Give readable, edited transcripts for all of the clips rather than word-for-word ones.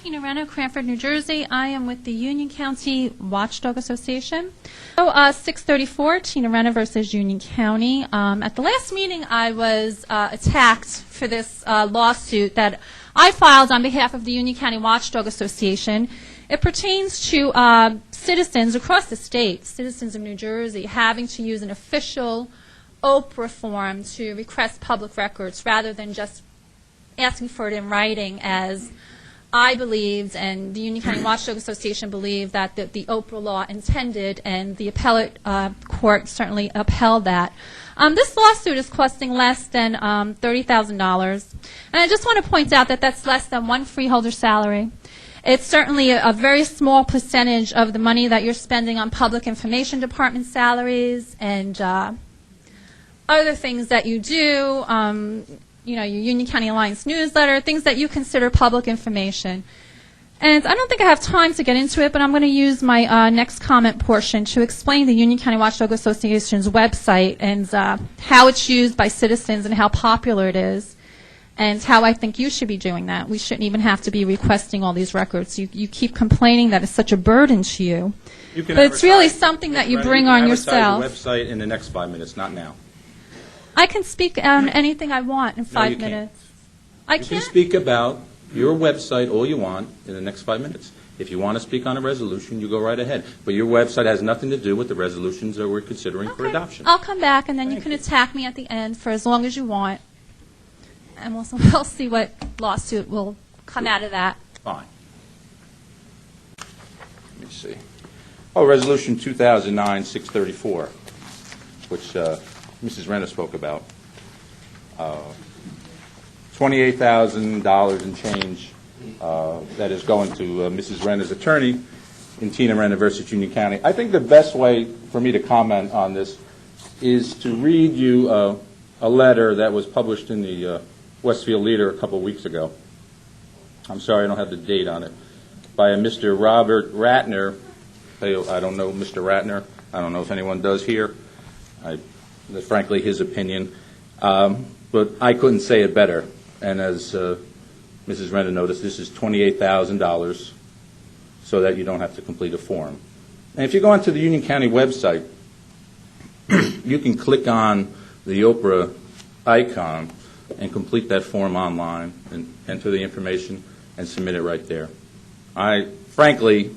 Tina Renna, Cranford, New Jersey. I am with the Union County Watchdog Association. So, 634, Tina Renna versus Union County. At the last meeting, I was attacked for this lawsuit that I filed on behalf of the Union County Watchdog Association. It pertains to citizens across the state, citizens of New Jersey, having to use an official OPRA form to request public records rather than just asking for it in writing, as I believed and the Union County Watchdog Association believed that the OPRA law intended, and the appellate court certainly upheld that. This lawsuit is costing less than $30,000, and I just want to point out that that's less than one freeholder salary. It's certainly a very small percentage of the money that you're spending on public information department salaries and other things that you do. Your Union County Alliance newsletter, things that you consider public information. And I don't think I have time to get into it, but I'm going to use my next comment portion to explain the Union County Watchdog Association's website and how it's used by citizens and how popular it is, and how I think you should be doing that. We shouldn't even have to be requesting all these records. You keep complaining that it's such a burden to you. But it's really something that you bring on yourself. You can advertise the website in the next 5 minutes, not now. I can speak on anything I want in 5 minutes. I can't? You can speak about your website all you want in the next 5 minutes. If you want to speak on a resolution, you go right ahead. But your website has nothing to do with the resolutions that we're considering for adoption. I'll come back, and then you can attack me at the end for as long as you want. And we'll see what lawsuit will come out of that. Fine. Let me see. Oh, Resolution 2009-634, which Mrs. Renna spoke about. $28,000 and change that is going to Mrs. Renna's attorney in Tina Renna versus Union County. I think the best way for me to comment on this is to read you a letter that was published in the Westfield Leader a couple weeks ago. I'm sorry, I don't have the date on it. By a Mr. Robert Ratner. I don't know Mr. Ratner. I don't know if anyone does here. That's frankly his opinion. But I couldn't say it better. And as Mrs. Renna noticed, this is $28,000 so that you don't have to complete a form. And if you go onto the Union County website, you can click on the OPRA icon and complete that form online and enter the information and submit it right there. I frankly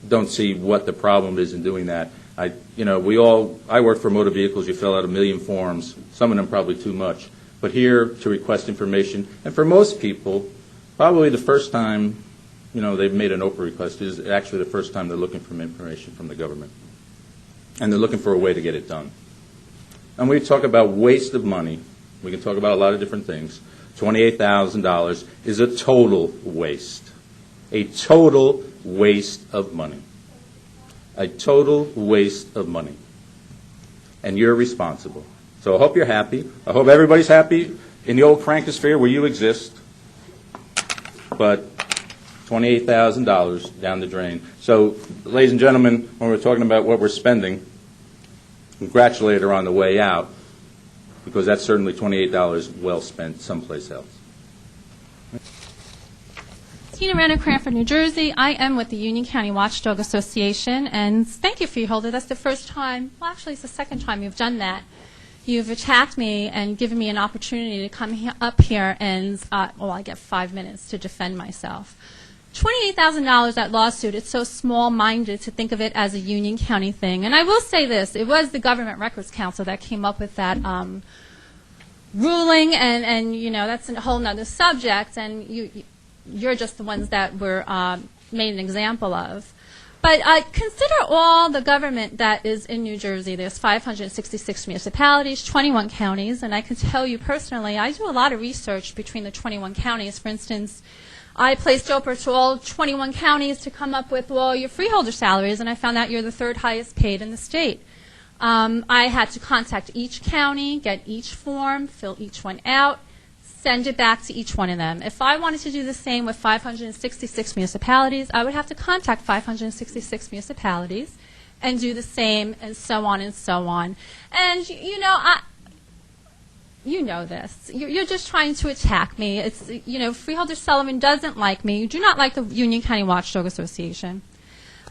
don't see what the problem is in doing that. I work for motor vehicles. You fill out 1 million forms, some of them probably too much. But here to request information, and for most people, probably the first time they've made an OPRA request is actually the first time they're looking for information from the government. And they're looking for a way to get it done. And we talk about waste of money. We can talk about a lot of different things. $28,000 is a total waste. A total waste of money. A total waste of money. And you're responsible. So I hope you're happy. I hope everybody's happy in the old crankosphere where you exist. But $28,000 down the drain. So, ladies and gentlemen, when we're talking about what we're spending, congratulate her on the way out, because that's certainly $28 well spent someplace else. Tina Renna, Cranford, New Jersey. I am with the Union County Watchdog Association, and thank you, freeholder. That's the first time, well, actually it's the second time you've done that. You've attacked me and given me an opportunity to come up here and, I get 5 minutes to defend myself. $28,000, that lawsuit, it's so small-minded to think of it as a Union County thing. And I will say this, it was the Government Records Council that came up with that ruling, and that's a whole nother subject, and you're just the ones that were made an example of. But consider all the government that is in New Jersey. There's 566 municipalities, 21 counties, and I can tell you personally, I do a lot of research between the 21 counties. For instance, I placed OPRA to all 21 counties to come up with all your freeholder salaries, and I found out you're the 3rd highest paid in the state. I had to contact each county, get each form, fill each one out, send it back to each one of them. If I wanted to do the same with 566 municipalities, I would have to contact 566 municipalities and do the same, and so on and so on. And, You know this. You're just trying to attack me. It's, Freeholder Sullivan doesn't like me. You do not like the Union County Watchdog Association.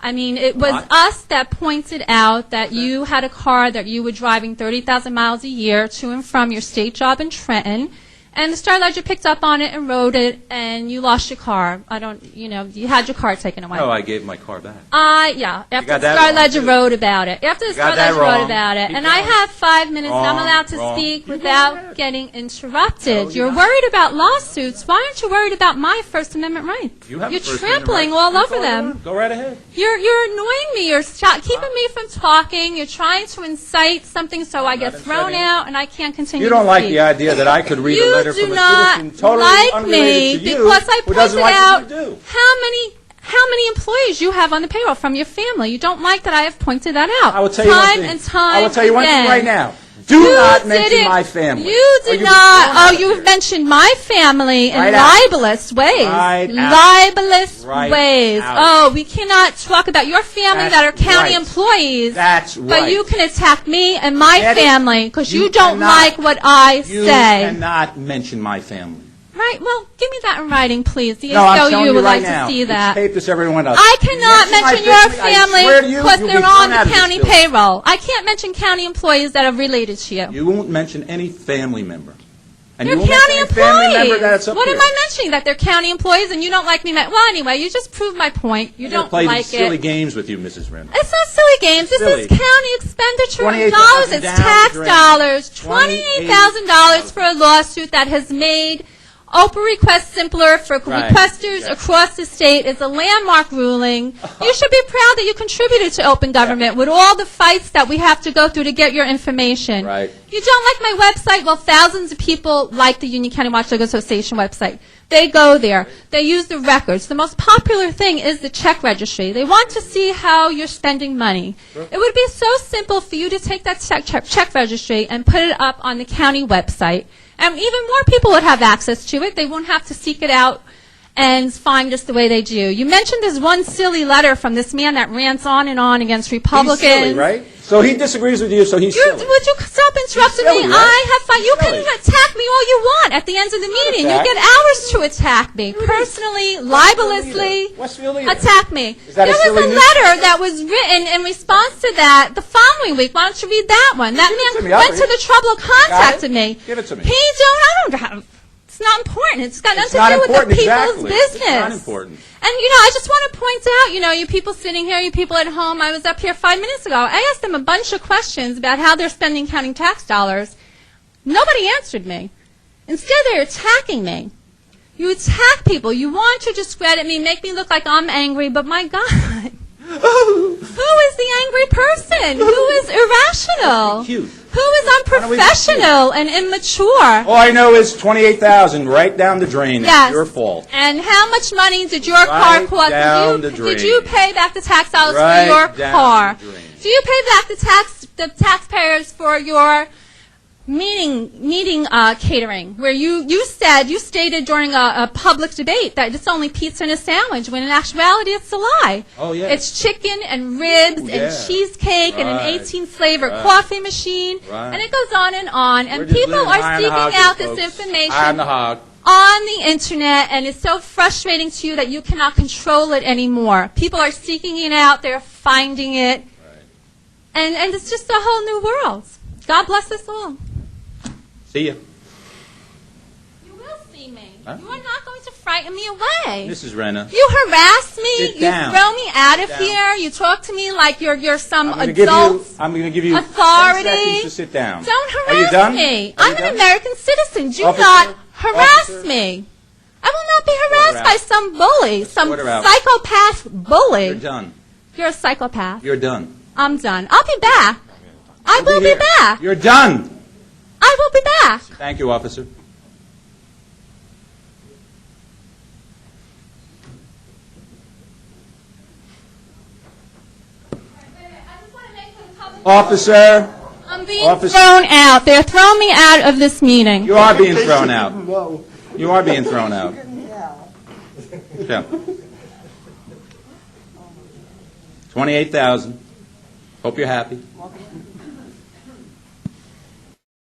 I mean, it was us that pointed out that you had a car that you were driving 30,000 miles a year to and from your state job in Trenton, and the Star Ledger picked up on it and wrote it, and you lost your car. You had your car taken away. No, I gave my car back. Yeah, after the Star Ledger wrote about it. After the Star Ledger wrote about it. And I have 5 minutes, and I'm allowed to speak without getting interrupted. You're worried about lawsuits. Why aren't you worried about my First Amendment rights? You're trampling all over them. Go right ahead. You're annoying me. You're keeping me from talking. You're trying to incite something so I get thrown out and I can't continue to speak. You don't like the idea that I could read a letter from a citizen totally unrelated to you, because I pointed out do. how many employees you have on the payroll from your family. You don't like that I have pointed that out. I will tell you one thing. And time I will tell you one thing right now. Do not mention my family. You did not. Oh, you've mentioned my family in libelous ways. Libelous ways. Oh, we cannot talk about your family that are county employees. That's right. But you can attack me and my family because you don't like what I say. You cannot mention my family. Right. Well, give me that in writing, please. The No, I'm ACLU telling you would right like now. to see that. Tape this, everyone else. I cannot mention your family because they're on the county building. payroll. I can't mention county employees that are related to you. You won't mention any family member. And They're you won't county mention any family member employees. that's up What here. am I mentioning? That they're county employees and you don't like me? Well, anyway, you just proved my point. You don't play like these silly it. games with you, Mrs. Renna. It's not silly games. This is county expenditure of dollars. It's tax dollars. $28,000 for a lawsuit that has made OPRA requests simpler for requesters across the state. It's a landmark ruling. You should be proud that you contributed to open government with all the fights that we have to go through to get your information. Right. You don't like my website? Well, thousands of people like the Union County Watchdog Association website. They go there. They use the records. The most popular thing is the check registry. They want to see how you're spending money. It would be so simple for you to take that check registry and put it up on the county website. And even more people would have access to it. They won't have to seek it out and find us the way they do. You mentioned this one silly letter from this man that rants on and on against Republicans. He's silly, right? So he disagrees with you, so he's silly. Would you stop interrupting me? Right? I have fun. You can attack me all you want at the end of the meeting. You get hours to attack me. Personally, libelously, attack me. There was a letter that was written in response to that the following week. Why don't you read that one? That man went to the trouble of contacting me. Give it to me. I don't have. It's not important. It's got nothing to do with the people's business. It's not important. And, I just want to point out, you people sitting here, you people at home, I was up here 5 minutes ago. I asked them a bunch of questions about how they're spending county tax dollars. Nobody answered me. Instead, they're attacking me. You attack people. You want to discredit me, make me look like I'm angry, but my God. Who is the angry person? Who is irrational? Cute. Who is unprofessional and immature? All I know is $28,000 right down the drain. Yes. It's your fault. And how much money did your car cost? Did you pay back the tax dollars for your car? Do you pay back the taxpayers for your meeting catering, where you stated during a public debate that it's only pizza and a sandwich, when in actuality it's a lie. Oh, yeah. It's chicken and ribs and cheesecake and an 18-flavor coffee machine, and it goes on and on. And people are seeking out this information on the internet, and it's so frustrating to you that you cannot control it anymore. People are seeking it out. They're finding it. And it's just a whole new world. God bless us all. See ya. You will see me. Huh? You are not going to frighten me away. Mrs. Renna. You harass me. Sit You down. throw me out of here. You talk to me like you're some I'm going to give you authority. 10 seconds to sit down. Don't harass Are you done? me. I'm an American citizen. Do not harass me. I will not be harassed by some bully, some psychopath bully. You're done. You're a psychopath. You're done. I'm done. I'll be back. I will be back. You're done. I will be back. Thank you, officer. Officer. I'm being thrown out. They're throwing me out of this meeting. You are being thrown out. No. You are being thrown out. Yeah. 28,000. Hope you're happy.